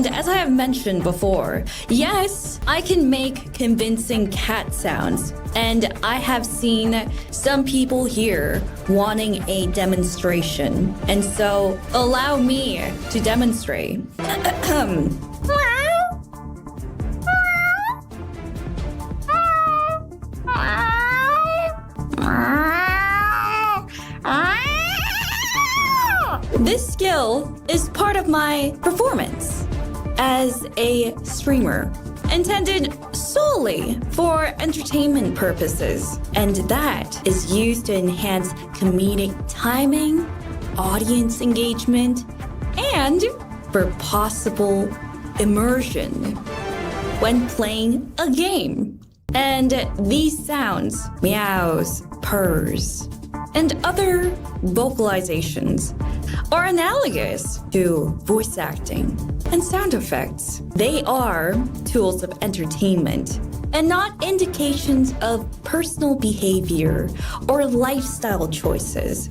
And as I have mentioned before, yes, I can make convincing cat sounds. And I have seen some people here wanting a demonstration. And so allow me to demonstrate. This skill is part of my performance as a streamer, intended solely for entertainment purposes, and that is used to enhance comedic timing, audience engagement, and for possible immersion when playing a game. And these sounds, meows, purrs, and other vocalizations are analogous to voice acting and sound effects. They are tools of entertainment and not indications of personal behavior or lifestyle choices.